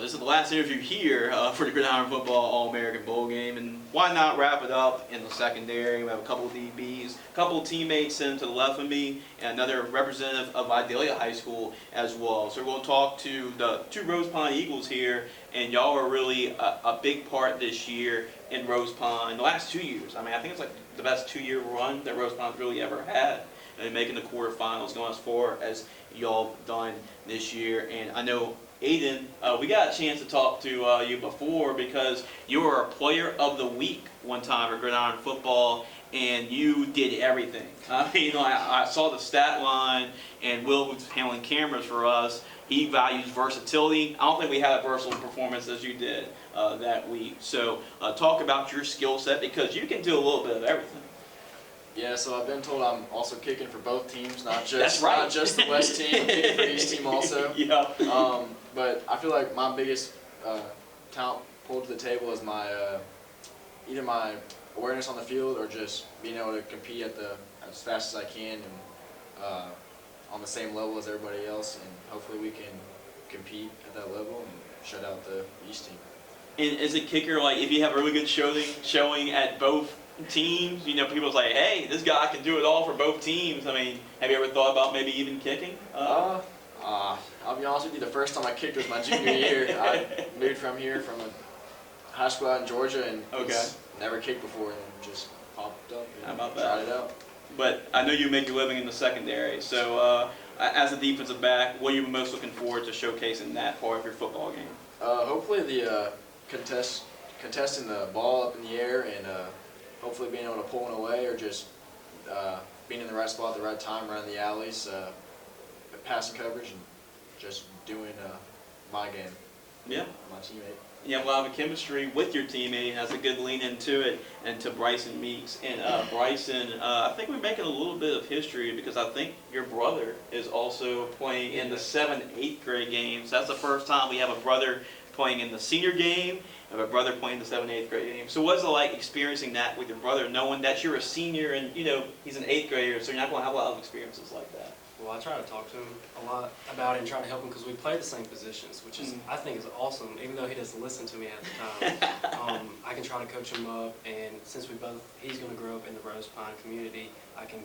this is the last interview here for the Gridiron Football All-American Bowl game, and why not wrap it up in the secondary? We have a couple of DBs, a couple of teammates sitting to the left of me, and another representative of Vidalia High School as well. So we're going to talk to the two Rosepine Eagles here, and y'all are really a big part this year in Rosepine. The last 2 years, I mean, I think it's like the best 2-year run that Rosepine's really ever had, and making the quarterfinals, going as far as y'all done this year. And I know, Aden, we got a chance to talk to you before because you were a player of the week one time for Gridiron Football, and you did everything. I saw the stat line, and Will was handling cameras for us. He values versatility. I don't think we had a versatile performance as you did that week. So talk about your skill set, because you can do a little bit of everything. Yeah, so I've been told I'm also kicking for both teams, not just right. not just the West team. I'm kicking for each team also. Yeah. But I feel like my biggest talent pulled to the table is my either my awareness on the field or just being able to compete as fast as I can and on the same level as everybody else, and hopefully we can compete at that level and shut out the East team. And as a kicker, like if you have a really good showing at both teams, people's like, hey, this guy can do it all for both teams. I mean, have you ever thought about maybe even kicking? I'll be honest with you, the first time I kicked was my junior year. I moved from a high school out in Georgia and never kicked before, and just popped up and tried it out. But I know you make your living in the secondary, so as a defensive back, what are you most looking forward to showcasing that part of your football game? Hopefully the contesting the ball up in the air and hopefully being able to pull one away, or just being in the right spot at the right time around the alleys, passing coverage, and just doing my game. Yeah. My teammate. You have a lot of chemistry with your teammate. Has a good lean into it, and to Bryson Meeks. And Bryson, I think we're making a little bit of history because I think your brother is also playing in the 7th, 8th grade games. That's the first time we have a brother playing in the senior game, and a brother playing the 7th, 8th grade game. So what's it like experiencing that with your brother, knowing that you're a senior and he's an 8th grader, so you're not going to have a lot of experiences like that? Well, I try to talk to him a lot about it and try to help him because we play the same positions, which is I think is awesome. Even though he doesn't listen to me at the time, I can try to coach him up. And since he's going to grow up in the Rosepine community, I can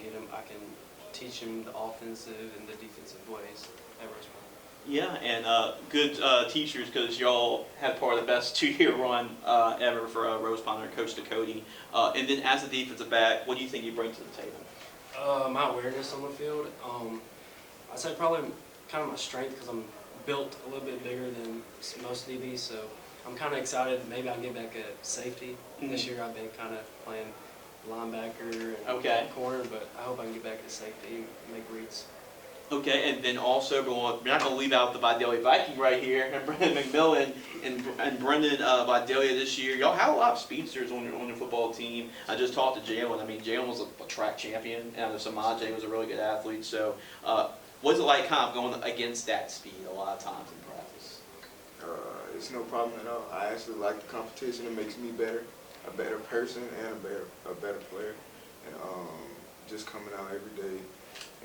teach him the offensive and the defensive ways at Rosepine. Yeah, and good teachers, because y'all had part of the best 2-year run ever for Rosepine under Coach Cody. And then as a defensive back, what do you think you bring to the table? My awareness on the field, I'd say probably kind of my strength, because I'm built a little bit bigger than most DBs, so I'm kind of excited. Maybe I can get back at safety. This year I've been kind of playing linebacker and corner, but I hope I can get back at safety and make reads. Okay, and then also we're not going to leave out the Vidalia Viking right here, and Brenden McMillan and Brenden Vidalia this year. Y'all have a lot of speedsters on your football team. I just talked to Jalen. I mean, Jalen was a track champion, and Samaje was a really good athlete. So what's it like kind of going against that speed a lot of times in practice? It's no problem at all. I actually like the competition. It makes me better, a better person, and a better player. And just coming out every day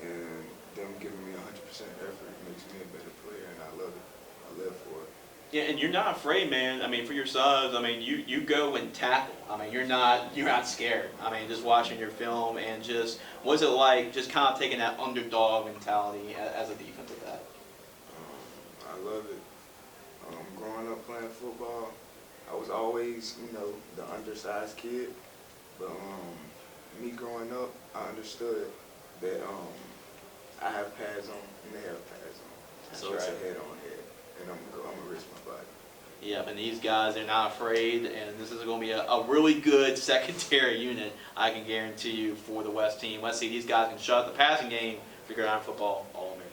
and them giving me 100% effort makes me a better player, and I love it. I live for it. Yeah, and you're not afraid, man. I mean, for your size, I mean, you go and tackle. I mean, you're not scared. I mean, just watching your film, and just what's it like just kind of taking that underdog mentality as a defensive back? I love it. Growing up playing football, I was always, the undersized kid. But me growing up, I understood that I have pads on and they have pads on. That's so right. It's a head-on head, and I'm gonna risk my body. Yeah, and these guys, they're not afraid, and this is going to be a really good secondary unit, I can guarantee you, for the West team. Let's see, these guys can shut up the passing game for Gridiron Football All-American.